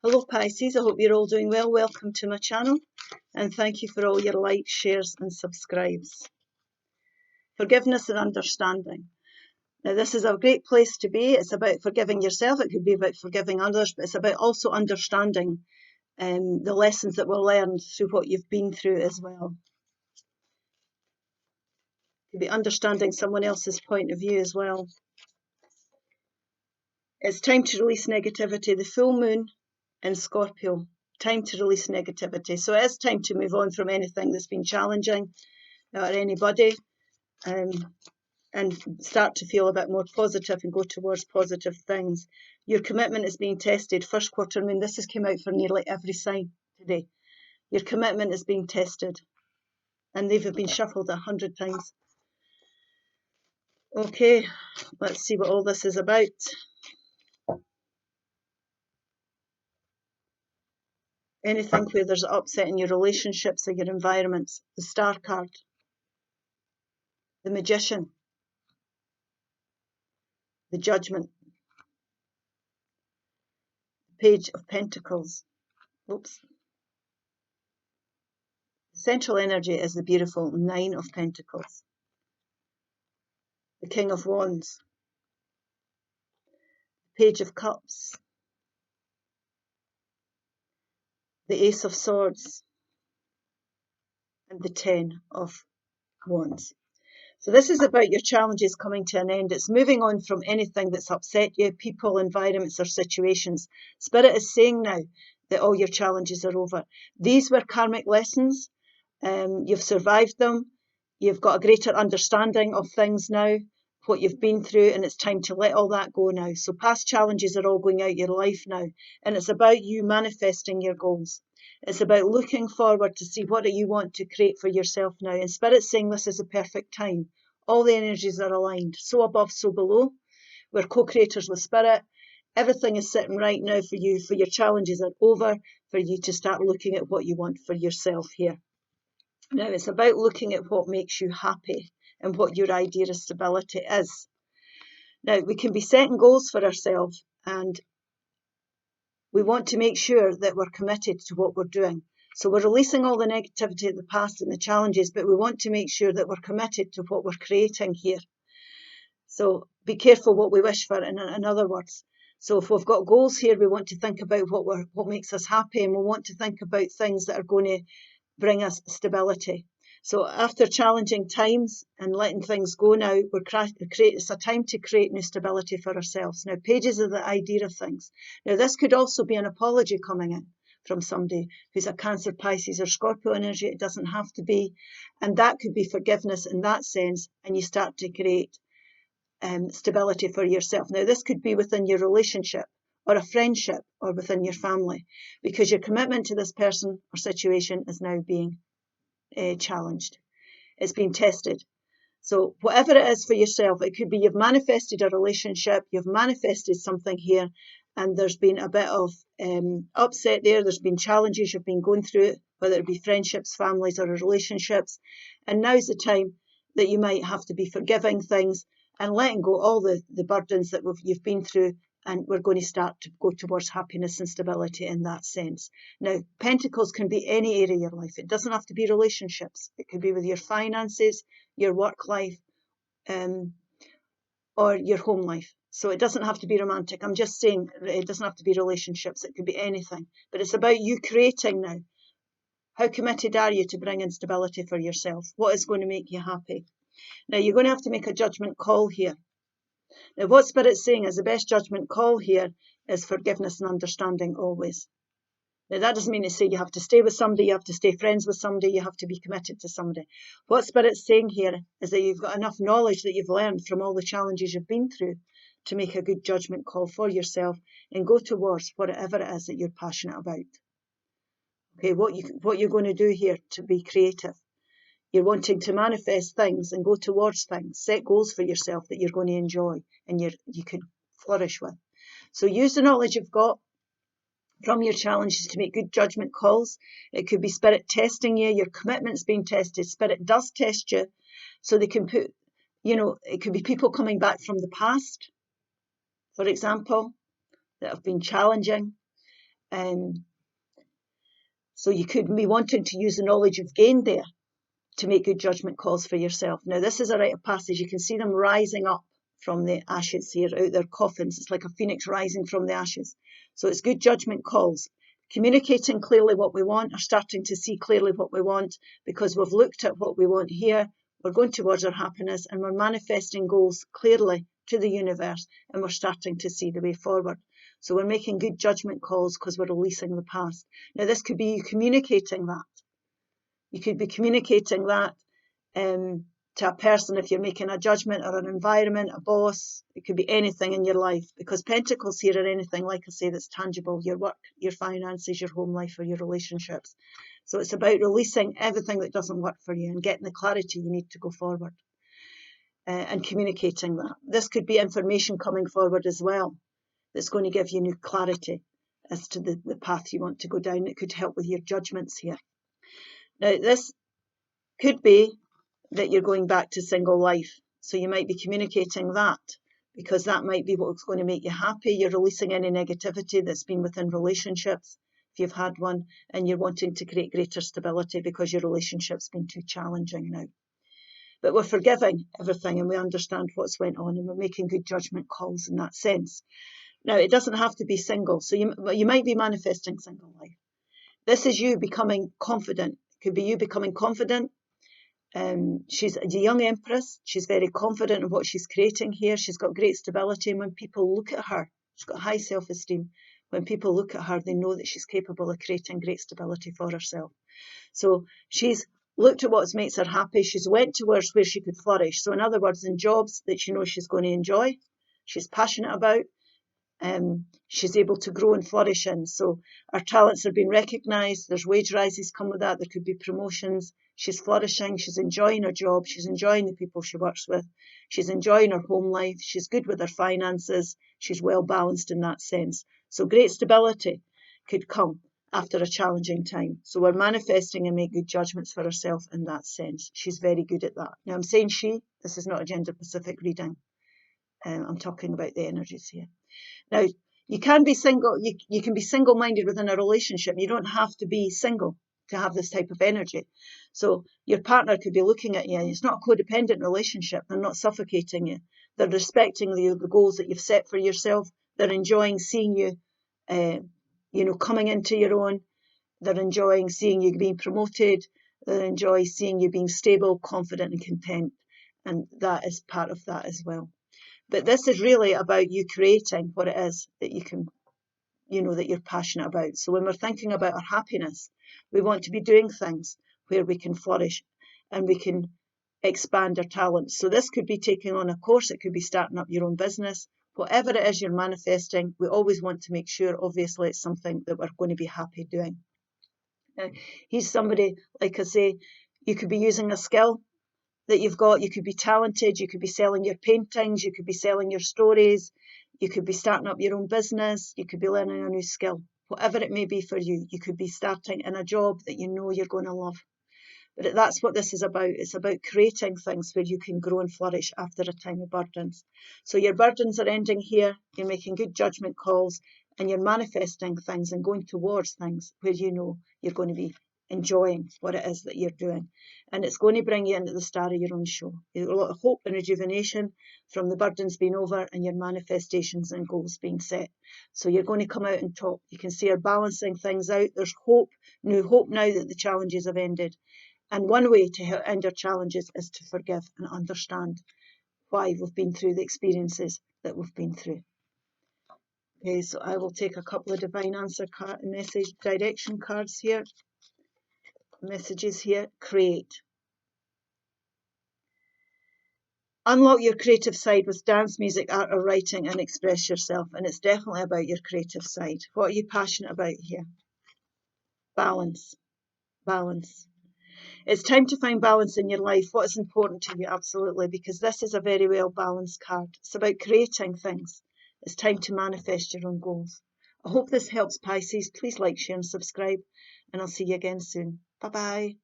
Hello Pisces, I hope you're all doing well. Welcome to my channel and thank you for all your likes, shares and subscribes. Forgiveness and understanding. Now this is a great place to be. It's about forgiving yourself. It could be about forgiving others, but it's about also understanding the lessons that were learned through what you've been through as well. It could be understanding someone else's point of view as well. It's time to release negativity. The full moon in Scorpio. Time to release negativity. So it is time to move on from anything that's been challenging or anybody and start to feel a bit more positive and go towards positive things. Your commitment is being tested. First quarter moon, this has come out for nearly every sign today. Your commitment is being tested and they've been shuffled 100 times. Okay, let's see what all this is about. Anything where there's an upset in your relationships or your environments. The Star card. The Magician. The Judgment. The Page of Pentacles. Oops. The central energy is the beautiful Nine of Pentacles. The King of Wands. The Page of Cups. The Ace of Swords. And the Ten of Wands. So this is about your challenges coming to an end. It's moving on from anything that's upset you, people, environments or situations. Spirit is saying now that all your challenges are over. These were karmic lessons. You've survived them. You've got a greater understanding of things now, what you've been through, and it's time to let all that go now. So past challenges are all going out your life now. And it's about you manifesting your goals. It's about looking forward to see what you want to create for yourself now. And Spirit's saying this is a perfect time. All the energies are aligned. So above, so below. We're co-creators with Spirit. Everything is sitting right now for you. For your challenges are over. For you to start looking at what you want for yourself here. Now it's about looking at what makes you happy and what your idea of stability is. Now we can be setting goals for ourselves and we want to make sure that we're committed to what we're doing. So we're releasing all the negativity of the past and the challenges, but we want to make sure that we're committed to what we're creating here. So be careful what we wish for, in other words. So if we've got goals here, we want to think about what makes us happy, and we want to think about things that are going to bring us stability. So after challenging times and letting things go now, it's a time to create new stability for ourselves. Now, pages are the idea of things. Now, this could also be an apology coming in from somebody who's a Cancer, Pisces or Scorpio energy. It doesn't have to be. And that could be forgiveness in that sense. And you start to create stability for yourself. Now, this could be within your relationship or a friendship or within your family, because your commitment to this person or situation is now being challenged. It's been tested. So whatever it is for yourself, it could be you've manifested a relationship, you've manifested something here, and there's been a bit of upset there. There's been challenges you've been going through, whether it be friendships, families, or relationships. And now's the time that you might have to be forgiving things and letting go all the burdens that you've been through. And we're going to start to go towards happiness and stability in that sense. Now, Pentacles can be any area of your life. It doesn't have to be relationships. It could be with your finances, your work life, or your home life. So it doesn't have to be romantic. I'm just saying it doesn't have to be relationships. It could be anything. But it's about you creating now. How committed are you to bringing stability for yourself? What is going to make you happy? Now, you're going to have to make a judgment call here. Now, what Spirit's saying is the best judgment call here is forgiveness and understanding always. Now, that doesn't mean to say you have to stay with somebody, you have to stay friends with somebody, you have to be committed to somebody. What Spirit's saying here is that you've got enough knowledge that you've learned from all the challenges you've been through to make a good judgment call for yourself and go towards whatever it is that you're passionate about. Okay, what you're going to do here to be creative. You're wanting to manifest things and go towards things, set goals for yourself that you're going to enjoy and you could flourish with. So use the knowledge you've got from your challenges to make good judgment calls. It could be Spirit testing you, your commitment's being tested. Spirit does test you, so they can put, it could be people coming back from the past, for example, that have been challenging. So you could be wanting to use the knowledge you've gained there to make good judgment calls for yourself. Now, this is a rite of passage. You can see them rising up from the ashes here, out their coffins. It's like a phoenix rising from the ashes. So it's good judgment calls. Communicating clearly what we want, or starting to see clearly what we want, because we've looked at what we want here. We're going towards our happiness, and we're manifesting goals clearly to the universe, and we're starting to see the way forward. So we're making good judgment calls because we're releasing the past. Now, this could be you communicating that. You could be communicating that to a person if you're making a judgment, or an environment, a boss. It could be anything in your life, because pentacles here are anything, like I say, that's tangible: your work, your finances, your home life, or your relationships. So it's about releasing everything that doesn't work for you and getting the clarity you need to go forward, and communicating that. This could be information coming forward as well that's going to give you new clarity as to the path you want to go down. It could help with your judgments here. Now, this could be that you're going back to single life. So you might be communicating that, because that might be what's going to make you happy. You're releasing any negativity that's been within relationships, if you've had one, and you're wanting to create greater stability because your relationship's been too challenging now. But we're forgiving everything, and we understand what's went on, and we're making good judgment calls in that sense. Now, it doesn't have to be single. So you might be manifesting single life. This is you becoming confident. It could be you becoming confident. She's a young empress. She's very confident in what she's creating here. She's got great stability. And when people look at her, she's got high self-esteem. When people look at her, they know that she's capable of creating great stability for herself. So she's looked at what makes her happy. She's went towards where she could flourish. So in other words, in jobs that she knows she's going to enjoy, she's passionate about, she's able to grow and flourish in. So her talents are being recognised. There's wage rises come with that. There could be promotions. She's flourishing. She's enjoying her job. She's enjoying the people she works with. She's enjoying her home life. She's good with her finances. She's well balanced in that sense. So great stability could come after a challenging time. So we're manifesting and make good judgments for herself in that sense. She's very good at that. Now, I'm saying she. This is not a gender-specific reading. I'm talking about the energies here. Now, you can be single. You can be single-minded within a relationship. You don't have to be single to have this type of energy. So your partner could be looking at you. It's not a codependent relationship. They're not suffocating you. They're respecting the goals that you've set for yourself. They're enjoying seeing you, coming into your own. They're enjoying seeing you being promoted. They enjoy seeing you being stable, confident, and content. And that is part of that as well. But this is really about you creating what it is that you can, that you're passionate about. So when we're thinking about our happiness, we want to be doing things where we can flourish and we can expand our talents. So this could be taking on a course. It could be starting up your own business. Whatever it is you're manifesting, we always want to make sure, obviously, it's something that we're going to be happy doing. Now, he's somebody, like I say, you could be using a skill that you've got. You could be talented. You could be selling your paintings. You could be selling your stories. You could be starting up your own business. You could be learning a new skill. Whatever it may be for you, you could be starting in a job that you know you're going to love. But that's what this is about. It's about creating things where you can grow and flourish after a time of burdens. So your burdens are ending here. You're making good judgment calls, and you're manifesting things and going towards things where you know you're going to be enjoying what it is that you're doing. And it's going to bring you into the star of your own show. You've got a lot of hope and rejuvenation from the burdens being over and your manifestations and goals being set. So you're going to come out on top. You can see her balancing things out. There's hope, new hope now that the challenges have ended. And one way to end our challenges is to forgive and understand why we've been through the experiences that we've been through. Okay, so I will take a couple of divine answer card, message direction cards here. Messages here. Create. Unlock your creative side with dance, music, art, or writing, and express yourself. And it's definitely about your creative side. What are you passionate about here? Balance. Balance. It's time to find balance in your life. What is important to you? Absolutely, because this is a very well balanced card. It's about creating things. It's time to manifest your own goals. I hope this helps, Pisces. Please like, share, and subscribe, and I'll see you again soon. Bye-bye.